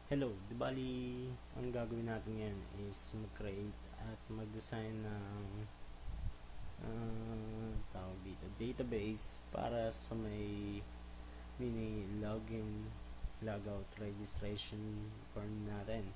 Hello, di bali, ang gagawin natin ngayon is mag-create at mag-design ng tawag dito, database para sa may mini login, logout, registration form natin.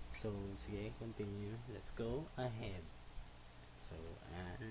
So, sige, continue. Let's go ahead. So,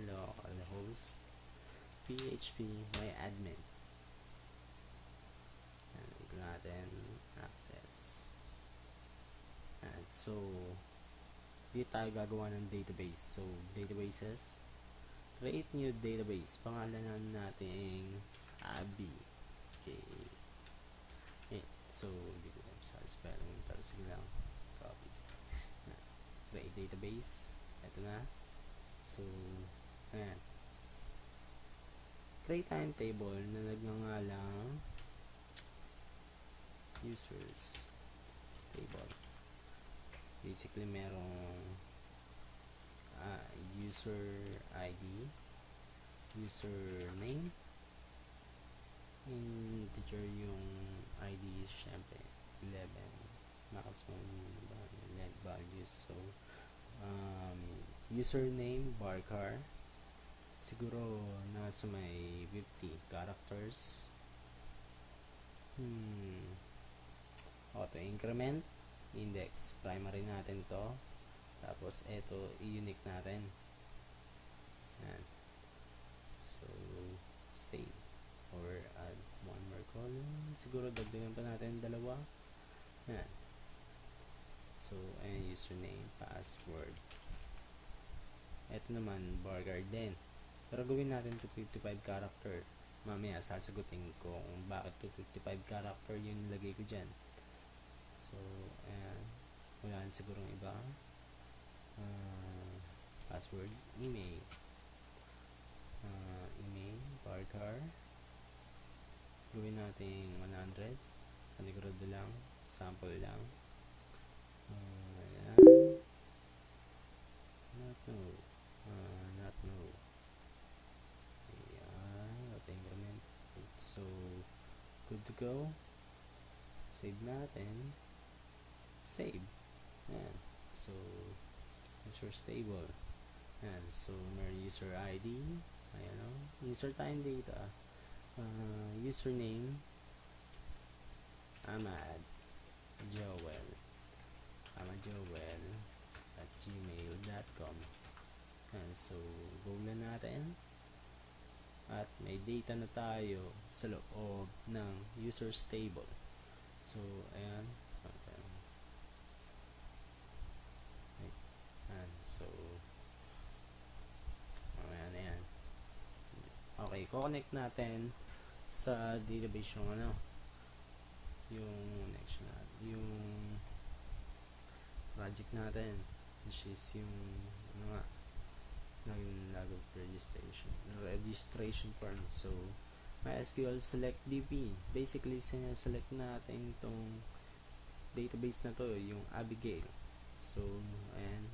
localhost php my admin. Ito natin access. And so, dito tayo gagawa ng database. So, databases, create new database. Pangalanan natin Abby. Okay. So, hindi ko lang sa spelling, pero sige lang. Copy. Create database. Ito na. So, ayan. Create tayong table na nagngangalang users table. Basically, merong user ID, username, integer yung ID, syempre 11, maximum net values. So, username varchar, siguro nasa may 50 characters. Auto increment, index, primary natin to. Tapos, ito, i-unique natin. Yan. So, save. Or add one more column. Siguro, dagdagan pa natin dalawa. Yan. So, ayan, username, password. Ito naman, varchar din. Pero gawin natin 255 character. Mamaya, sasagutin ko kung bakit 255 character yung nilagay ko dyan. So, ayan. Wala na sigurong iba. Password, email. Email, varchar. Gawin natin 100. Panigurado lang. Sample lang. Ayan. Not no. Not no. Ayan. Auto increment. So, good to go. Save natin. Save. Ayan. So, user stable. Ayan. So, may user ID. Ayan o. User time data. Username. Ahmad Joel. ahmadjoel@gmail.com. Ayan. So, go na natin. At may data na tayo sa loob ng user stable. So, ayan. So, ayan. Okay, connect natin sa database yung yung project natin, which is yung logout registration form. So, MySQL select DB. Basically, select natin itong database na to, yung Abigail. So, ayan.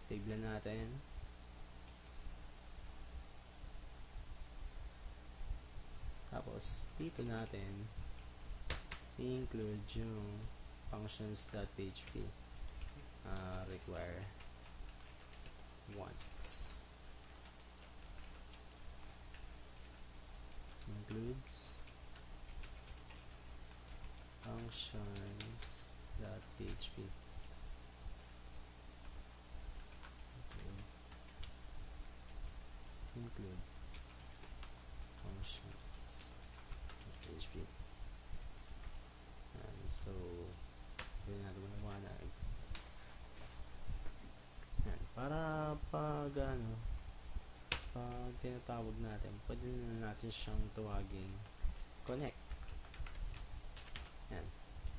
Save lang natin. Tapos, dito natin i-include yung functions.php require once. Includes functions.php. Include functions.php. So, yun natin maliwanag. Para pag tinatawag natin, pwede na natin siyang tawagin connect. Yan.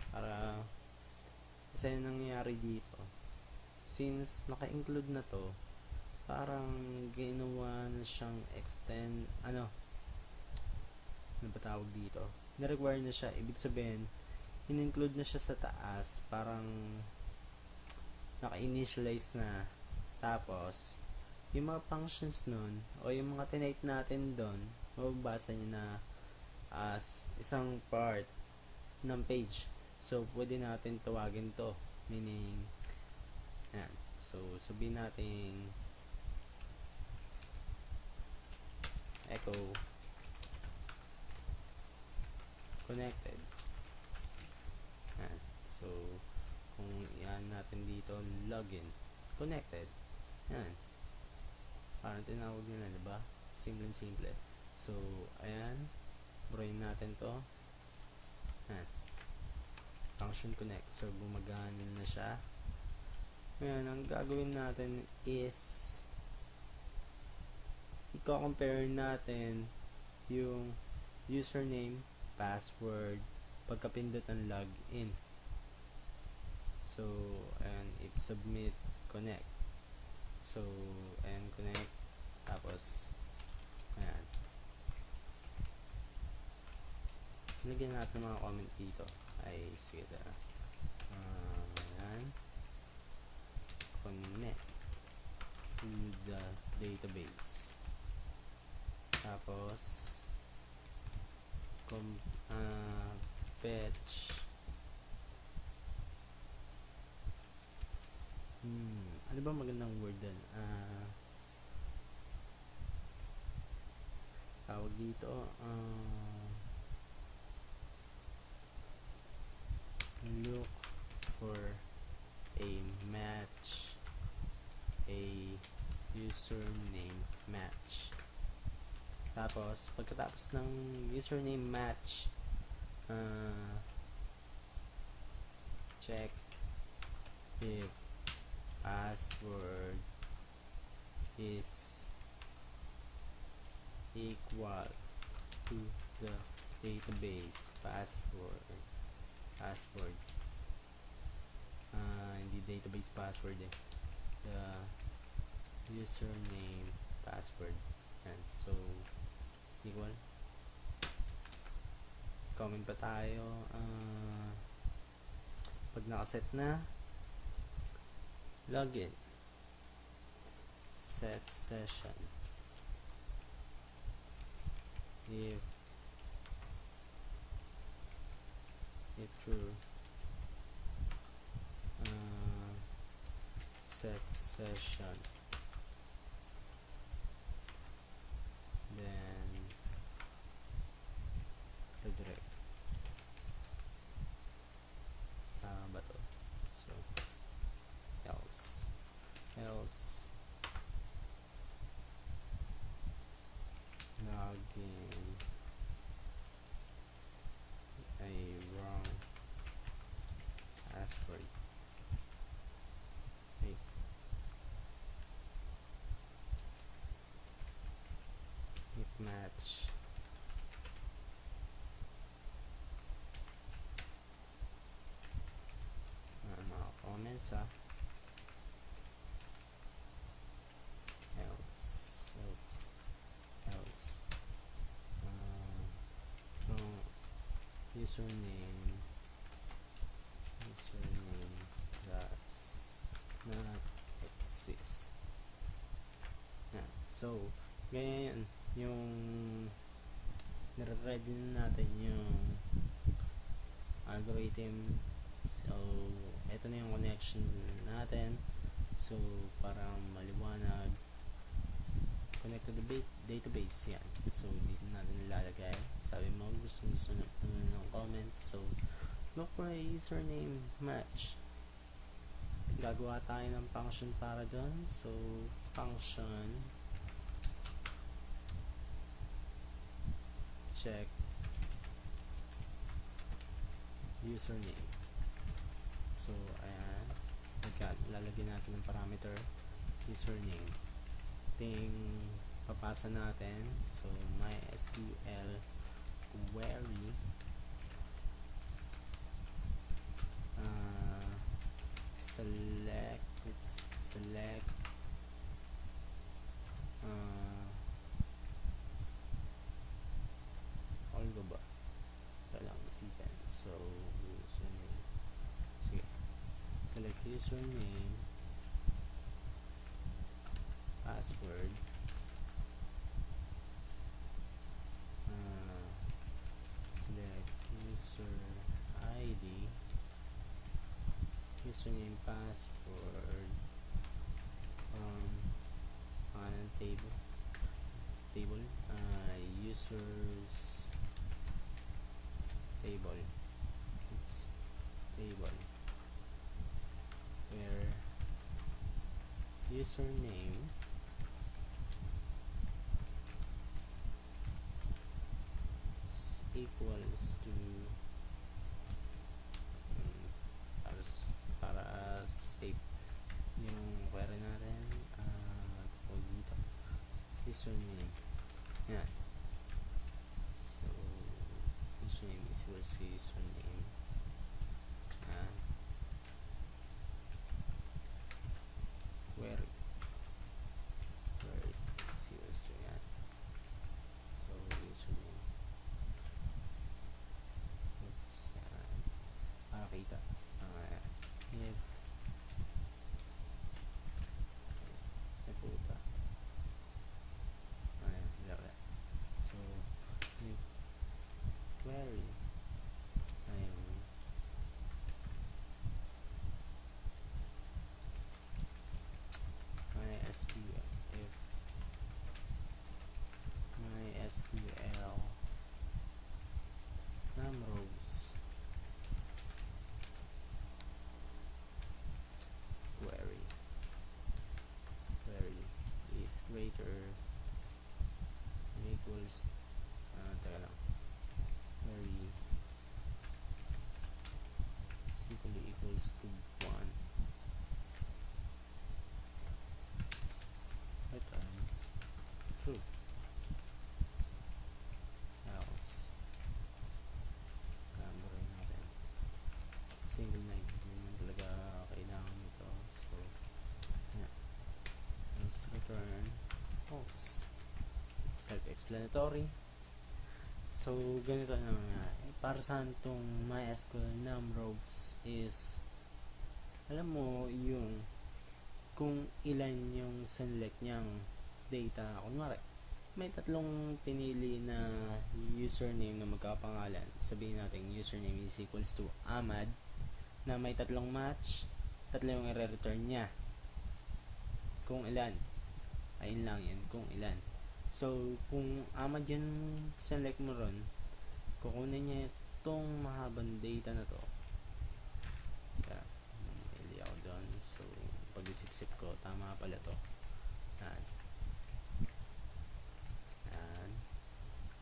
Para kasi yung nangyayari dito, since naka-include na to, parang ginawa na siyang extend, ano ba tawag dito? Na-require na siya. Ibig sabihin, in-include na siya sa taas, parang naka-initialize na. Tapos, yung mga functions nun, o yung mga tinake natin doon, mababasa nyo na as isang part ng page. So, pwede natin tawagin to. Meaning, yan. So, sabihin natin echo connected. Yan. So, kung yan natin dito, login connected. Yan. Parang tinawag nila, diba? Simple. So, ayan. Buruin natin to. Yan. Function connect. So, gumagana na siya. Ngayon, ang gagawin natin is i-compare natin yung username, password, pagkapindot ng login. So, and if submit, connect. So, and connect. Tapos, ayan. Lagyan natin mga comment dito. Ay, sige na. Ayan. Connect to the database. Tapos, fetch. Ano ba magandang word dun? Tawag dito, look for a match, a username match. Tapos, pagkatapos ng username match, check if password is equal to the database password. Hindi database password eh. The username password. And so, equal. Comment pa tayo. Pag nakaset na, login. Set session. If true, set session, then redirect. Ba to? So, else login a wrong password. Wait. If match mga comments else wrong username does not exist. So, ganyan yung nare-ready na natin yung algorithm. So, ito na yung connection natin. So, para maliwanag, connect to the database. Yan. So, dito natin nilalagay. Sabi mo, gusto ng comment. So, look for a username match. Gagawa tayo ng function para dun. So, function check username. So, ayan. Lalagyan natin ng parameter username. Ting papasa natin. So, MySQL query select all go ba? Kailangan isipin. So, username. Sige. Select username, password, select user ID, username, password, pangalan table, users table, oops, table, where username equals to para safe yung query natin. Dito username, yan. So username is equals to username, query is equals to yan. So username, oops, yan, para kita if puta, so if query MySQL, if MySQL numRows query is greater or equals teka lang, query is equals to 1, return true, else camera natin single line, hindi naman talaga kailangan ito. So yeah, let's return false. Self-explanatory. So ganito na nga, para saan tong MySQL numRows is, alam mo yung kung ilan yung select niyang data. Kunwari may tatlong pinili na username na magkapangalan, sabihin natin username is equals to Ahmad, na may tatlong match, tatlo yung i-return niya. Kung ilan, ayun lang yan, kung ilan. So kung Ahmad yung select mo ron, kukunin niya itong mahabang data na to. Hindi ako doon. So pag-isip-sip ko, tama pala to. Yan.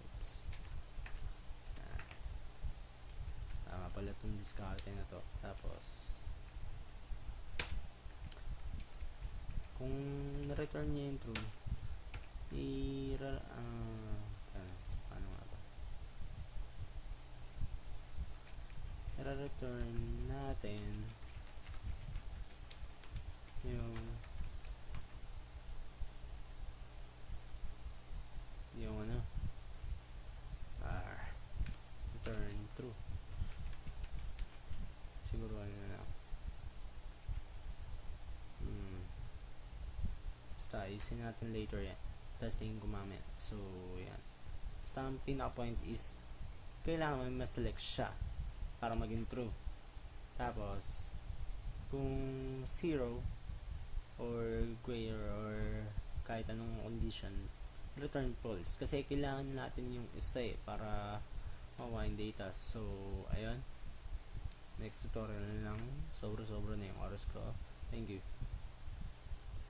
Oops. Yan. Tama pala itong discarte na to. Tapos kung na-return niya yung true, paano nga ba? I-return natin yung ano, return true. Siguro ano na lang. Basta isin natin later yan. Testing gumamit. So yan. Basta ang pinaka-point is kailangan may ma-select siya para maging true. Tapos kung 0 or greater or kahit anong condition, return false. Kasi kailangan natin yung isa para makuha yung data. So ayun. Next tutorial na lang. Sobra na yung oras ko. Thank you.